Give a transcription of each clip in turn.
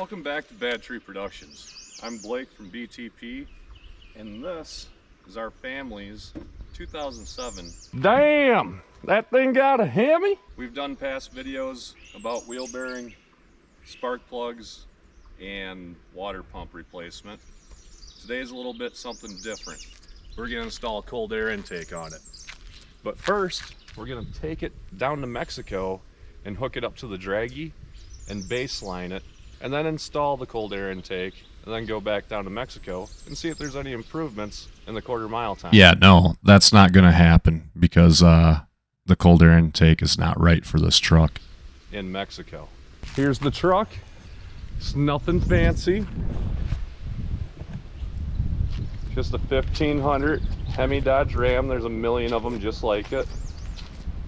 Welcome back to Bad Tree Productions. I'm Blake from BTP, and this is our family's 2007. Damn! That thing got a Hemi? We've done past videos about wheel bearing, spark plugs, and water pump replacement. Today's a little bit something different. We're gonna install a cold air intake on it. But first, we're gonna take it down to Mexico and hook it up to the Dragy and baseline it, and then install the cold air intake, and then go back down to Mexico and see if there's any improvements in the quarter-mile time. Yeah, no, that's not going to happen because the cold air intake is not right for this truck. In Mexico. Here's the truck. It's nothing fancy. Just a 1500 Hemi Dodge Ram. There's a million of them just like it.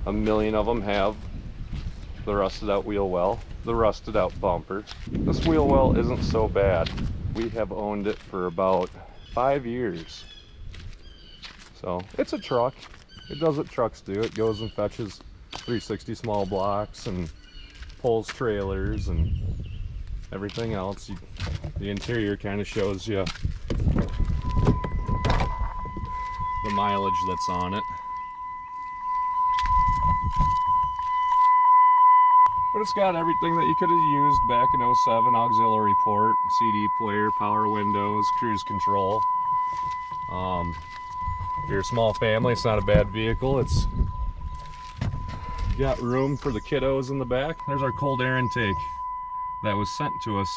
A million of them have the rusted out wheel well, the rusted out bumper. This wheel well isn't so bad. We have owned it for about 5 years. So it's a truck. It does what trucks do. It goes and fetches 360 small blocks and pulls trailers and everything else. The interior kind of shows you the mileage that's on it. But it's got everything that you could have used back in 07, auxiliary port, CD player, power windows, cruise control. If you're a small family, it's not a bad vehicle. It's got room for the kiddos in the back. There's our cold air intake that was sent to us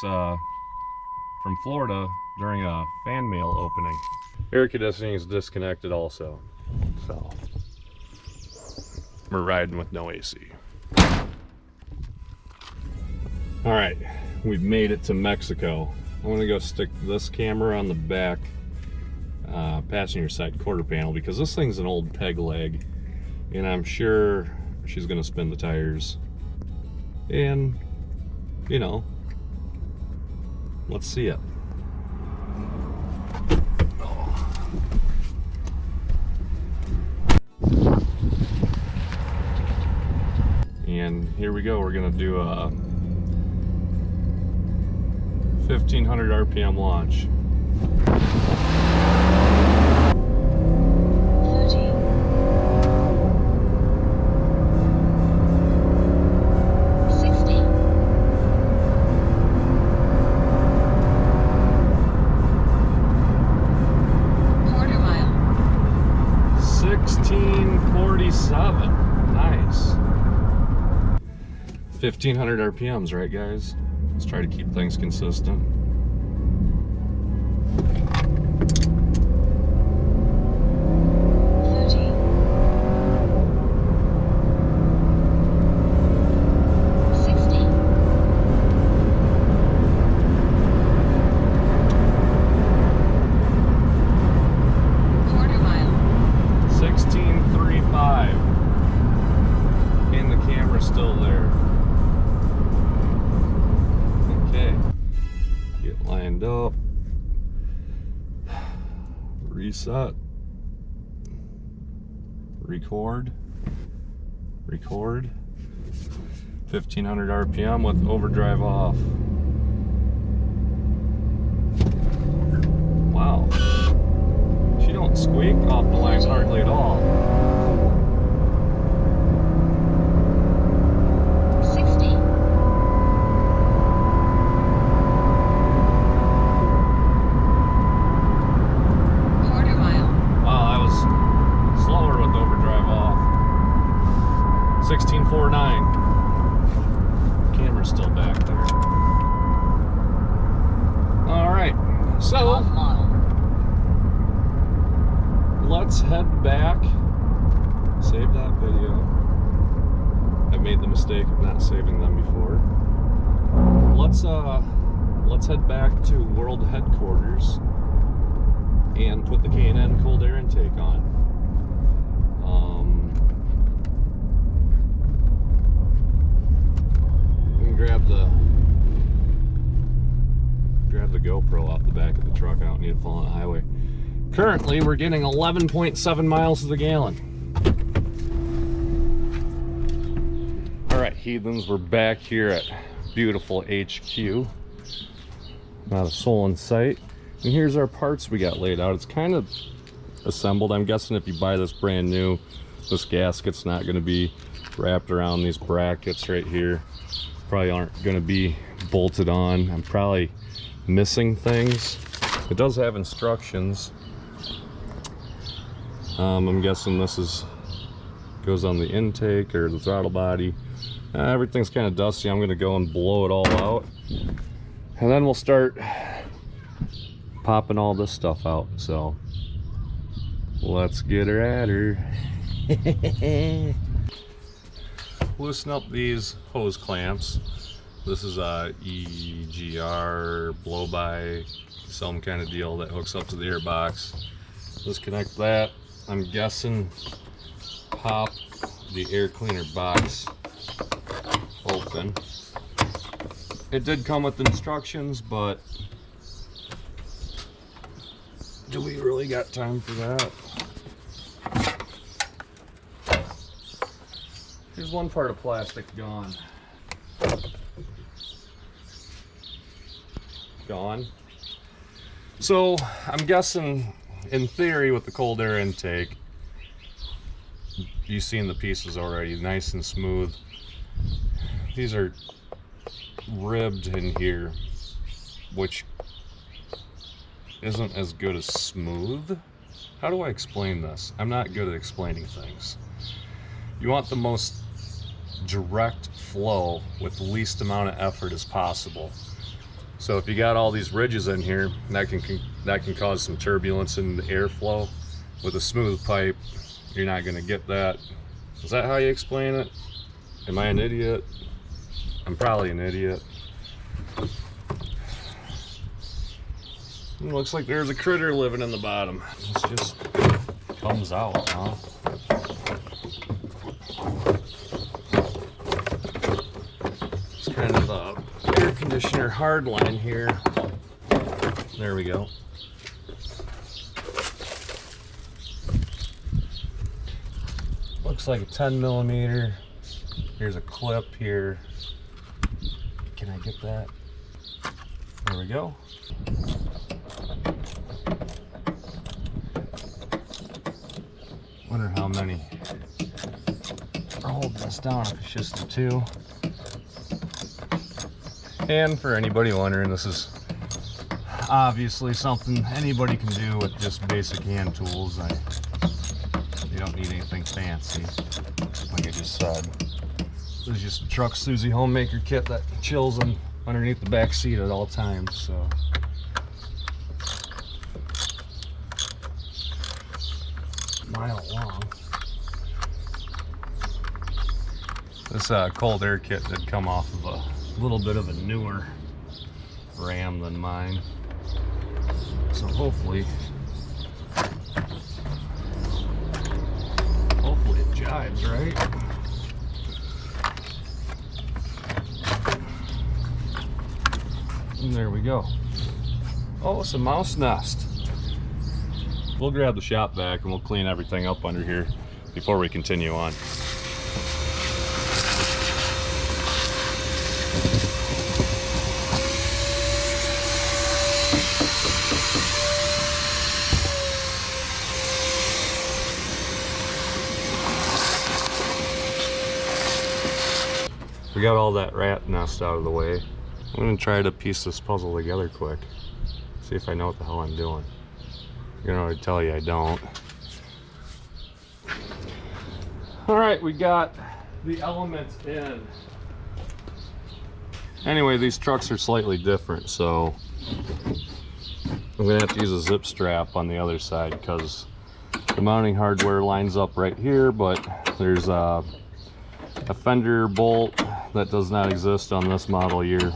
from Florida during a fan mail opening. Air conditioning is disconnected also, so we're riding with no AC. All right, we've made it to Mexico. I'm gonna go stick this camera on the back passenger side quarter panel because this thing's an old peg leg, and I'm sure she's gonna spin the tires. And, you know, let's see it. And here we go, we're gonna do a 1500 RPM launch. 30. 60. Quarter mile. 1647. Nice. 1500 RPMs, right guys? Let's try to keep things consistent. Still there. Okay, get lined up, reset, record, 1500 RPM with overdrive off. Wow, she don't squeak off the line hardly at all. 60. Quarter mile. Wow, I was slower with overdrive off. 1649. Camera's still back there. Alright, so let's head back. Save that video. I've made the mistake of not saving them before. Let's head back to world headquarters and put the K&N cold air intake on. We can grab the GoPro off the back of the truck. I don't need to fall on the highway. Currently, we're getting 11.7 miles to the gallon. All right, heathens, we're back here at beautiful HQ. Not a soul in sight. And here's our parts we got laid out. It's kind of assembled. I'm guessing if you buy this brand new, this gasket's not going to be wrapped around these brackets right here. Probably aren't going to be bolted on. I'm probably missing things. It does have instructions. I'm guessing this goes on the intake or the throttle body. Everything's kind of dusty. I'm going to go and blow it all out, and then we'll start popping all this stuff out. So let's get her at her. Loosen up these hose clamps. This is a EGR blow-by, some kind of deal that hooks up to the air box. Disconnect that. I'm guessing pop the air cleaner box open. It did come with instructions, but do we really got time for that? Here's one part of plastic gone. Gone. So I'm guessing, in theory, with the cold air intake, you've seen the pieces already, nice and smooth. These are ribbed in here, which isn't as good as smooth. How do I explain this? I'm not good at explaining things. You want the most direct flow with the least amount of effort as possible. So if you got all these ridges in here, that can cause some turbulence in the airflow. With a smooth pipe, you're not going to get that. Is that how you explain it? Am I an idiot? I'm probably an idiot. It looks like there's a critter living in the bottom. This just comes out, huh? It's kind of the air conditioner hard line here. There we go. Looks like a 10 millimeter. Here's a clip here. Can I get that? There we go. Wonder how many are holding this down, if it's just the two. And for anybody wondering, this is obviously something anybody can do with just basic hand tools. You don't need anything fancy, like I just said. This is just a Truck Susie homemaker kit that chills underneath the back seat at all times. So mile long. This cold air kit did come off of a little bit of a newer Ram than mine, so hopefully it jives, right? And there we go. Oh, it's a mouse nest. We'll grab the shop vac and we'll clean everything up under here before we continue on. We got all that rat nest out of the way. I'm gonna try to piece this puzzle together quick. See if I know what the hell I'm doing. I'm gonna already tell you I don't. All right, we got the elements in. Anyway, these trucks are slightly different, so I'm gonna have to use a zip strap on the other side because the mounting hardware lines up right here, but there's a fender bolt that does not exist on this model year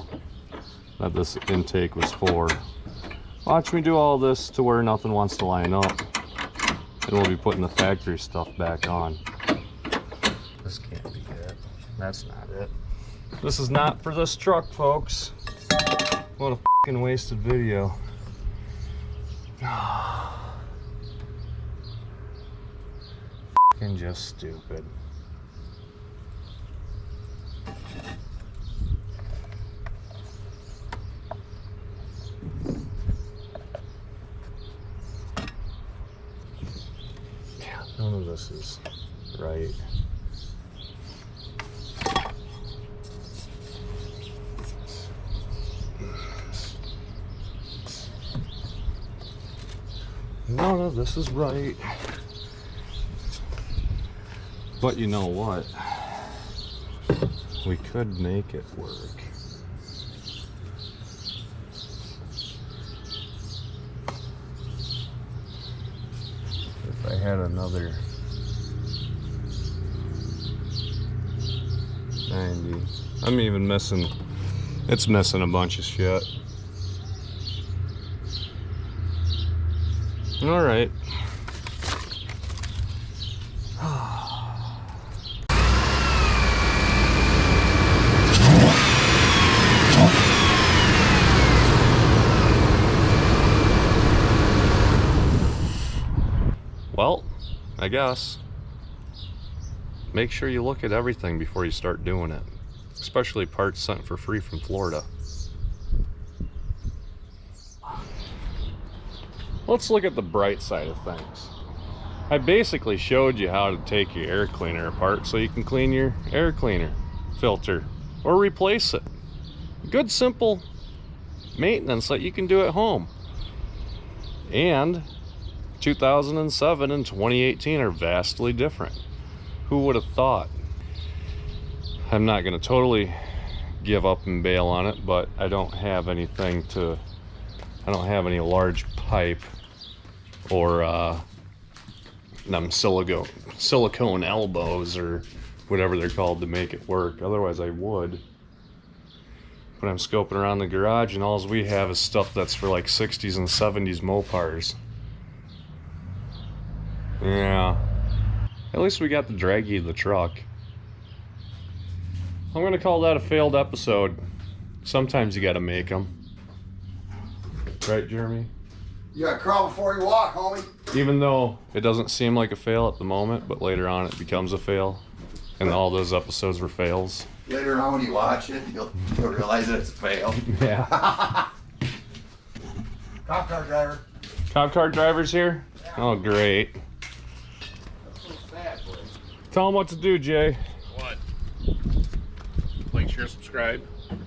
that this intake was for. Watch me do all this to where nothing wants to line up, and we'll be putting the factory stuff back on. This can't be it. That's not it. This is not for this truck, folks. What a fucking wasted video. Fucking just stupid. None of this is right. None of this is right. But you know what? We could make it work. If I had another 90. I'm even missing, it's missing a bunch of shit. All right. Well, I guess make sure you look at everything before you start doing it, especially parts sent for free from Florida. Let's look at the bright side of things. I basically showed you how to take your air cleaner apart so you can clean your air cleaner filter or replace it. Good simple maintenance that you can do at home. And 2007 and 2018 are vastly different. Who would have thought? I'm not going to totally give up and bail on it, but I don't have anything to, I don't have any large pipe or them silicone elbows or whatever they're called to make it work. Otherwise I would. But I'm scoping around the garage and all we have is stuff that's for like 60s and 70s Mopars. Yeah. At least we got the Dragy of the truck. I'm gonna call that a failed episode. Sometimes you gotta make them. Right, Jeremy? You gotta crawl before you walk, homie. Even though it doesn't seem like a fail at the moment, but later on it becomes a fail. And all those episodes were fails. Later on when you watch it, you'll realize that it's a fail. Yeah. Cop car driver. Cop car driver's here? Oh, great. That's so sad, boy. Tell them what to do, Jay. What? Like, share, subscribe.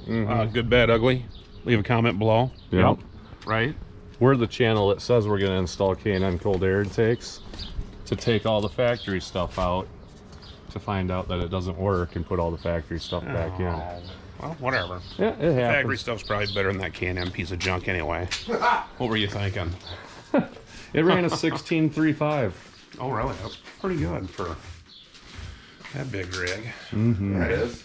Mhm. Good, bad, ugly. Leave a comment below. Yep. Right? We're the channel that says we're going to install K&N cold air intakes to take all the factory stuff out to find out that it doesn't work and put all the factory stuff back in. Well, whatever. Yeah, it happens. Factory stuff's probably better than that K&N piece of junk anyway. What were you thinking? It ran a 16.35. Oh, really? That's pretty good for that big rig. Mm-hmm. There it is.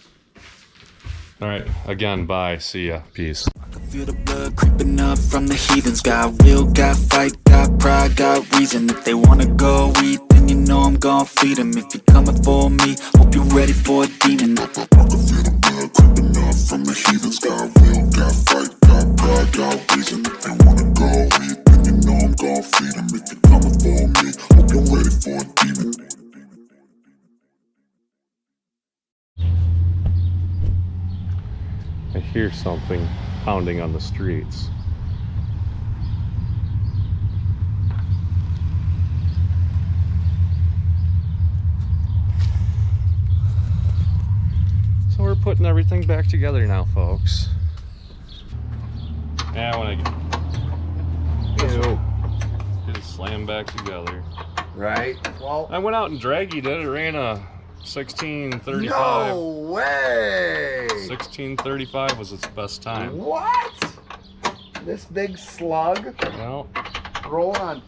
All right. Again, bye. See ya. Peace. Feel the blood creeping up from the heathens. Got will, got fight, got pride, got reason. If they wanna go eat, then you know I'm gon' feed them. If you're coming for me, hope you're ready for a demon. I can feel the blood creeping up from the heathens. Got will, got fight, got pride, got reason. If they wanna go eat, then you know I'm gon' feed them. If you're coming for me, hope you're ready for a demon. I hear something pounding on the streets. So we're putting everything back together now, folks. Yeah, when I get it slammed back together. Right? Well, I went out and Dragy did it. ran a 16.35. no way! 16.35 was its best time. What? This big slug Well, rolling on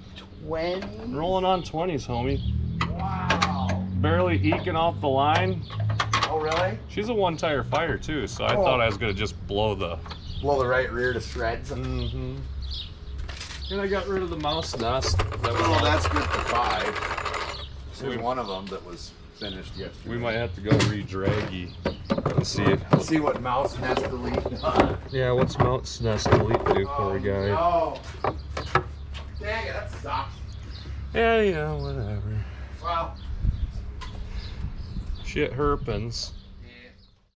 20? rolling on 20s, homie. Wow. Barely eking off the line. Oh, really? She's a one-tire fire too, so I Oh. thought I was gonna just blow the. Blow the right rear to shreds. Mm-hmm. And I got rid of the mouse nest. That was Oh, all. that's good for 5. There's We- one of them that was finished yesterday. We might have to go re-Dragy and see it. Let's see what mouse nest delete. Yeah, what's mouse nest delete do for a guy? No. Dang it, that sucks. Yeah, whatever. Well, Shit happens.